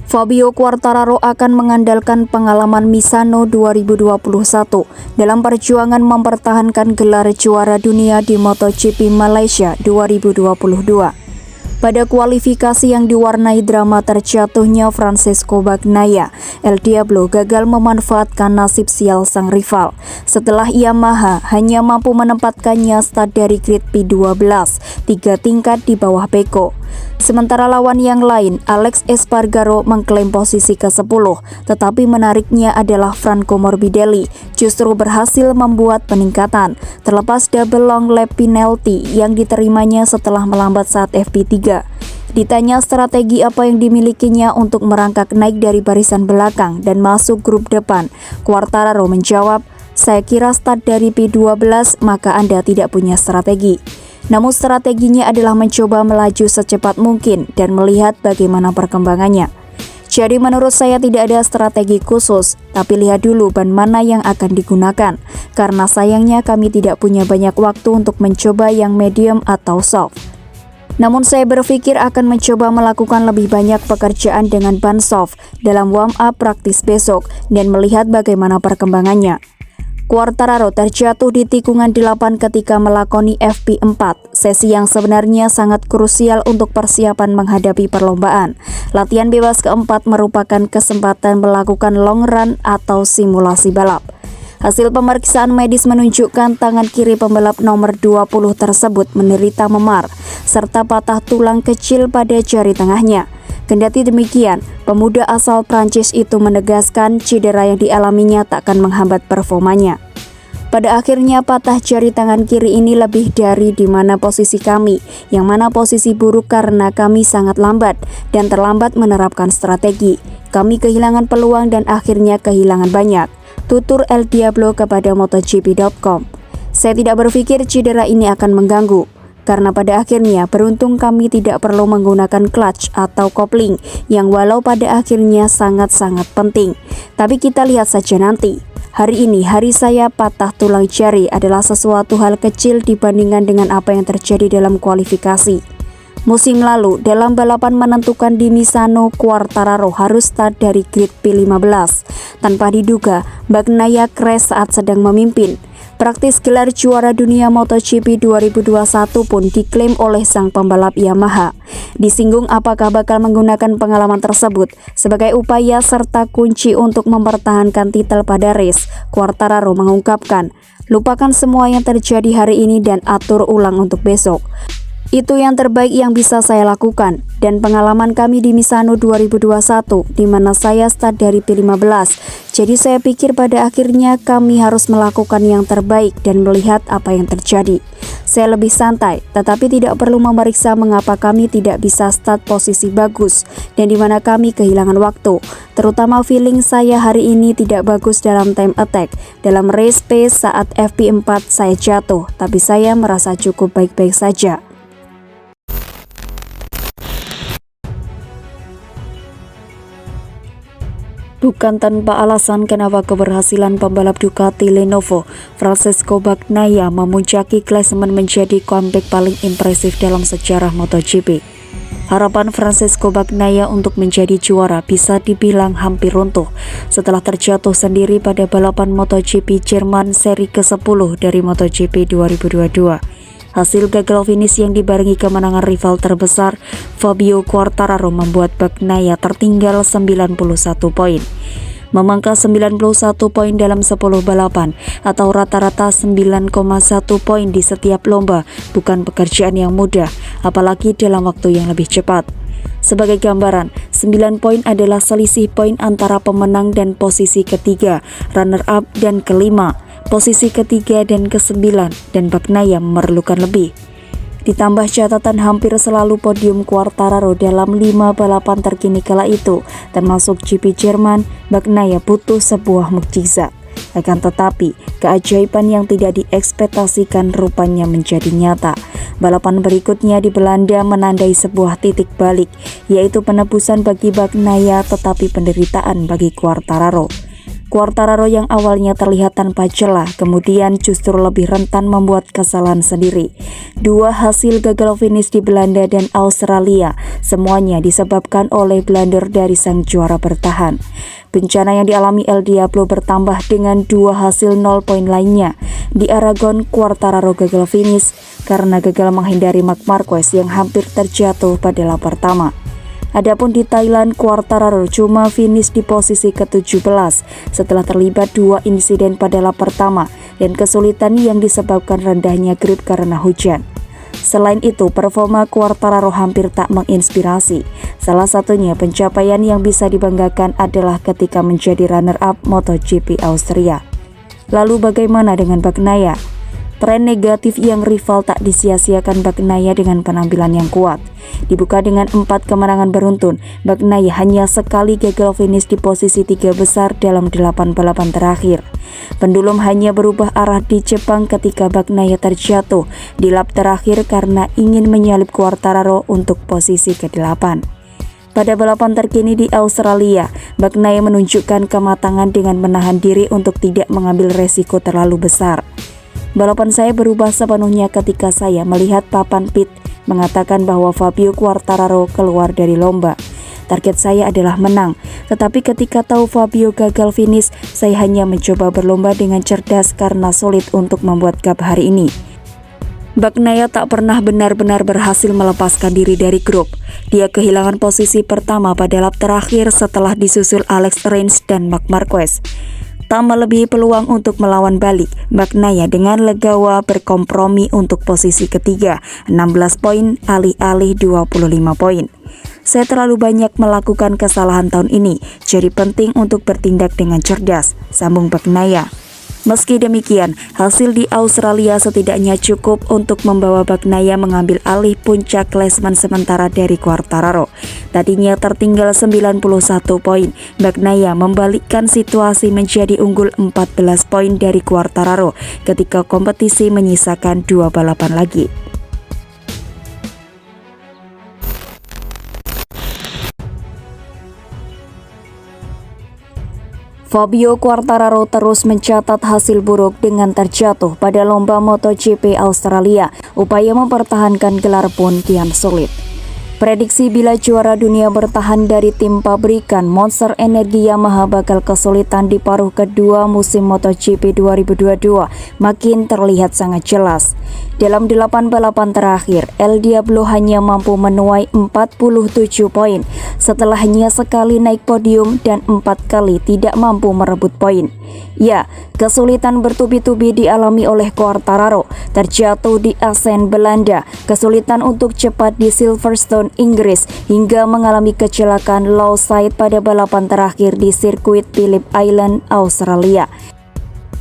Fabio Quartararo akan mengandalkan pengalaman Misano 2021 dalam perjuangan mempertahankan gelar juara dunia di MotoGP Malaysia 2022. Pada kualifikasi yang diwarnai drama terjatuhnya Francesco Bagnaia, El Diablo gagal memanfaatkan nasib sial sang rival setelah Yamaha hanya mampu menempatkannya start dari grid P12, 3 tingkat di bawah Pecco. Sementara lawan yang lain, Alex Espargaro mengklaim posisi ke-10, tetapi menariknya adalah Franco Morbidelli justru berhasil membuat peningkatan, terlepas double long lap penalty yang diterimanya setelah melambat saat FP3. Ditanya strategi apa yang dimilikinya untuk merangkak naik dari barisan belakang dan masuk grup depan, Quartararo menjawab, "Saya kira start dari P12 maka Anda tidak punya strategi." Namun strateginya adalah mencoba melaju secepat mungkin dan melihat bagaimana perkembangannya. Jadi menurut saya tidak ada strategi khusus, tapi lihat dulu ban mana yang akan digunakan, karena sayangnya kami tidak punya banyak waktu untuk mencoba yang medium atau soft. Namun saya berpikir akan mencoba melakukan lebih banyak pekerjaan dengan ban soft dalam warm-up praktis besok dan melihat bagaimana perkembangannya. Quartararo terjatuh di tikungan 8 ketika melakoni FP4, sesi yang sebenarnya sangat krusial untuk persiapan menghadapi perlombaan. Latihan bebas keempat merupakan kesempatan melakukan long run atau simulasi balap. Hasil pemeriksaan medis menunjukkan tangan kiri pembalap nomor 20 tersebut menderita memar, serta patah tulang kecil pada jari tengahnya. Kendati demikian, pemuda asal Prancis itu menegaskan cedera yang dialaminya tak akan menghambat performanya. Pada akhirnya patah jari tangan kiri ini lebih dari di mana posisi kami, yang mana posisi buruk karena kami sangat lambat dan terlambat menerapkan strategi. Kami kehilangan peluang dan akhirnya kehilangan banyak, tutur El Diablo kepada MotoGP.com. Saya tidak berpikir cedera ini akan mengganggu, karena pada akhirnya beruntung kami tidak perlu menggunakan clutch atau kopling yang walau pada akhirnya sangat-sangat penting. Tapi kita lihat saja nanti. Hari ini, hari saya patah tulang jari adalah sesuatu hal kecil dibandingkan dengan apa yang terjadi dalam kualifikasi. Musim lalu, dalam balapan menentukan di Misano, Quartararo harus start dari grid P15. Tanpa diduga, Bagnaia crash saat sedang memimpin. Praktis gelar juara dunia MotoGP 2021 pun diklaim oleh sang pembalap Yamaha. Disinggung apakah bakal menggunakan pengalaman tersebut sebagai upaya serta kunci untuk mempertahankan titel pada race, Quartararo mengungkapkan, "Lupakan semua yang terjadi hari ini dan atur ulang untuk besok. Itu yang terbaik yang bisa saya lakukan, dan pengalaman kami di Misano 2021 di mana saya start dari P15. Jadi saya pikir pada akhirnya kami harus melakukan yang terbaik dan melihat apa yang terjadi. Saya lebih santai, tetapi tidak perlu memeriksa mengapa kami tidak bisa start posisi bagus dan di mana kami kehilangan waktu. Terutama feeling saya hari ini tidak bagus dalam time attack. Dalam race pace saat FP4 saya jatuh, tapi saya merasa cukup baik-baik saja." Bukan tanpa alasan kenapa keberhasilan pembalap Ducati Lenovo, Francesco Bagnaia memuncaki klasemen menjadi comeback paling impresif dalam sejarah MotoGP. Harapan Francesco Bagnaia untuk menjadi juara bisa dibilang hampir runtuh setelah terjatuh sendiri pada balapan MotoGP Jerman seri ke-10 dari MotoGP 2022. Hasil gagal finish yang dibarengi kemenangan rival terbesar, Fabio Quartararo, membuat Bagnaia tertinggal 91 poin. Memangkas 91 poin dalam 10 balapan atau rata-rata 9,1 poin di setiap lomba bukan pekerjaan yang mudah, apalagi dalam waktu yang lebih cepat. Sebagai gambaran, 9 poin adalah selisih poin antara pemenang dan posisi ketiga, runner-up dan kelima, posisi ketiga dan ke-9, dan Bagnaia memerlukan lebih. Ditambah catatan hampir selalu podium Quartararo dalam 5 balapan terkini kala itu, termasuk GP Jerman, Bagnaia butuh sebuah mukjizat. Akan tetapi, keajaiban yang tidak diekspektasikan rupanya menjadi nyata. Balapan berikutnya di Belanda menandai sebuah titik balik, yaitu penebusan bagi Bagnaia tetapi penderitaan bagi Quartararo. Quartararo yang awalnya terlihat tanpa celah, kemudian justru lebih rentan membuat kesalahan sendiri. Dua hasil gagal finish di Belanda dan Australia, semuanya disebabkan oleh blunder dari sang juara bertahan. Bencana yang dialami El Diablo bertambah dengan dua hasil 0 poin lainnya. Di Aragon, Quartararo gagal finish karena gagal menghindari Marc Marquez yang hampir terjatuh pada lap pertama. Adapun di Thailand, Quartararo cuma finish di posisi ke-17 setelah terlibat dua insiden pada lap pertama dan kesulitan yang disebabkan rendahnya grip karena hujan. Selain itu, performa Quartararo hampir tak menginspirasi. Salah satunya pencapaian yang bisa dibanggakan adalah ketika menjadi runner-up MotoGP Austria. Lalu bagaimana dengan Bagnaia? Tren negatif yang rival tak disia-siakan Bagnaia dengan penampilan yang kuat. Dibuka dengan 4 kemenangan beruntun, Bagnaia hanya sekali gagal finish di posisi 3 besar dalam 8 balapan terakhir. Pendulum hanya berubah arah di Jepang ketika Bagnaia terjatuh di lap terakhir karena ingin menyalip Quartararo untuk posisi ke-8. Pada balapan terkini di Australia, Bagnaia menunjukkan kematangan dengan menahan diri untuk tidak mengambil resiko terlalu besar. Balapan saya berubah sepenuhnya ketika saya melihat papan pit mengatakan bahwa Fabio Quartararo keluar dari lomba. Target saya adalah menang, tetapi ketika tahu Fabio gagal finish, saya hanya mencoba berlomba dengan cerdas karena sulit untuk membuat gap hari ini. Bagnaia tak pernah benar-benar berhasil melepaskan diri dari grup. Dia kehilangan posisi pertama pada lap terakhir setelah disusul Alex Rins dan Marc Marquez. Tak melebihi peluang untuk melawan balik, Bagnaia dengan legawa berkompromi untuk posisi ketiga, 16 poin alih-alih 25 poin. Saya terlalu banyak melakukan kesalahan tahun ini, jadi penting untuk bertindak dengan cerdas, sambung Bagnaia. Meski demikian, hasil di Australia setidaknya cukup untuk membawa Bagnaia mengambil alih puncak klasemen sementara dari Quartararo. Tadinya tertinggal 91 poin, Bagnaia membalikkan situasi menjadi unggul 14 poin dari Quartararo ketika kompetisi menyisakan 2 balapan lagi. Fabio Quartararo terus mencatat hasil buruk dengan terjatuh pada lomba MotoGP Australia. Upaya mempertahankan gelar pun kian sulit. Prediksi bila juara dunia bertahan dari tim pabrikan Monster Energy Yamaha bakal kesulitan di paruh kedua musim MotoGP 2022 makin terlihat sangat jelas. Dalam 8 balapan terakhir, El Diablo hanya mampu menuai 47 poin setelah hanya sekali naik podium dan 4 kali tidak mampu merebut poin. Ya, kesulitan bertubi-tubi dialami oleh Quartararo, terjatuh di Assen, Belanda, kesulitan untuk cepat di Silverstone, Inggris, hingga mengalami kecelakaan low side pada balapan terakhir di sirkuit Phillip Island, Australia.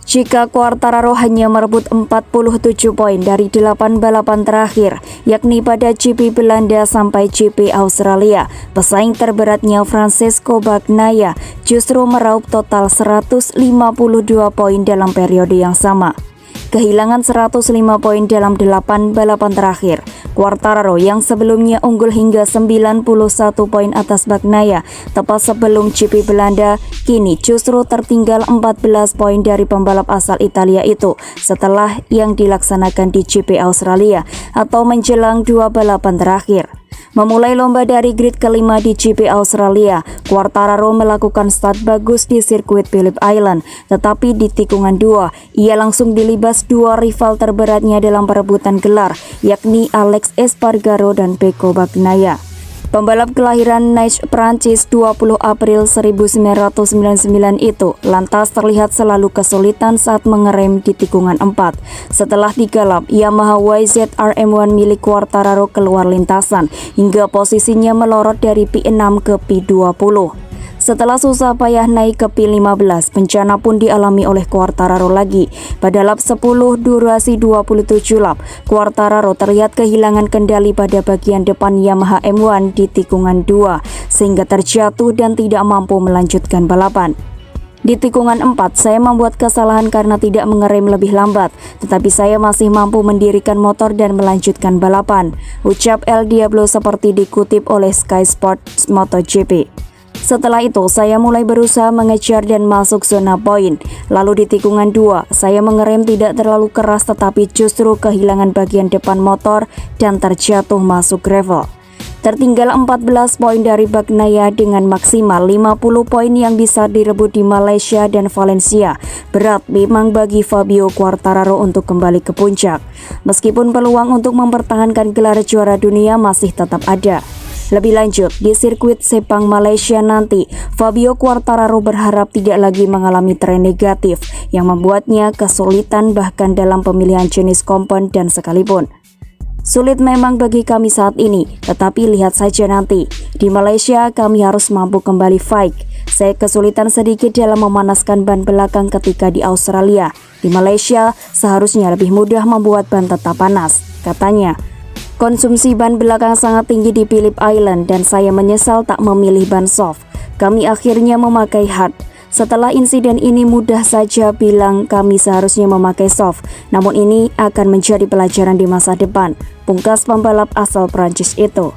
Jika Quartararo hanya merebut 47 poin dari 8 balapan terakhir, yakni pada GP Belanda sampai GP Australia, pesaing terberatnya Francesco Bagnaia justru meraup total 152 poin dalam periode yang sama. Kehilangan 105 poin dalam 8 balapan terakhir. Quartararo yang sebelumnya unggul hingga 91 poin atas Bagnaia tepat sebelum GP Belanda, kini justru tertinggal 14 poin dari pembalap asal Italia itu setelah yang dilaksanakan di GP Australia atau menjelang 2 balapan terakhir. Memulai lomba dari grid kelima di GP Australia, Quartararo melakukan start bagus di sirkuit Phillip Island, tetapi di tikungan 2, ia langsung dilibas dua rival terberatnya dalam perebutan gelar, yakni Alex Espargaro dan Pecco Bagnaia. Pembalap kelahiran Nice, Prancis 20 April 1999 itu lantas terlihat selalu kesulitan saat mengerem di tikungan 4. Setelah 3 lap, Yamaha YZ RM1 milik Quartararo keluar lintasan hingga posisinya melorot dari P6 ke P20. Setelah susah payah naik ke P15, bencana pun dialami oleh Quartararo lagi. Pada lap 10 durasi 27 lap, Quartararo terlihat kehilangan kendali pada bagian depan Yamaha M1 di tikungan 2, sehingga terjatuh dan tidak mampu melanjutkan balapan. Di tikungan 4, saya membuat kesalahan karena tidak mengerem lebih lambat, tetapi saya masih mampu mendirikan motor dan melanjutkan balapan, ucap El Diablo seperti dikutip oleh Sky Sports MotoGP. Setelah itu, saya mulai berusaha mengejar dan masuk zona poin. Lalu di tikungan 2, saya mengerem tidak terlalu keras tetapi justru kehilangan bagian depan motor dan terjatuh masuk gravel. Tertinggal 14 poin dari Bagnaia dengan maksimal 50 poin yang bisa direbut di Malaysia dan Valencia. Berat memang bagi Fabio Quartararo untuk kembali ke puncak. Meskipun peluang untuk mempertahankan gelar juara dunia masih tetap ada. Lebih lanjut, di sirkuit Sepang Malaysia nanti, Fabio Quartararo berharap tidak lagi mengalami tren negatif yang membuatnya kesulitan bahkan dalam pemilihan jenis kompon dan sekalipun. Sulit memang bagi kami saat ini, tetapi lihat saja nanti. Di Malaysia kami harus mampu kembali fight. Saya kesulitan sedikit dalam memanaskan ban belakang ketika di Australia. Di Malaysia seharusnya lebih mudah membuat ban tetap panas, katanya. Konsumsi ban belakang sangat tinggi di Phillip Island dan saya menyesal tak memilih ban soft. Kami akhirnya memakai hard. Setelah insiden ini mudah saja bilang kami seharusnya memakai soft, namun ini akan menjadi pelajaran di masa depan, pungkas pembalap asal Prancis itu.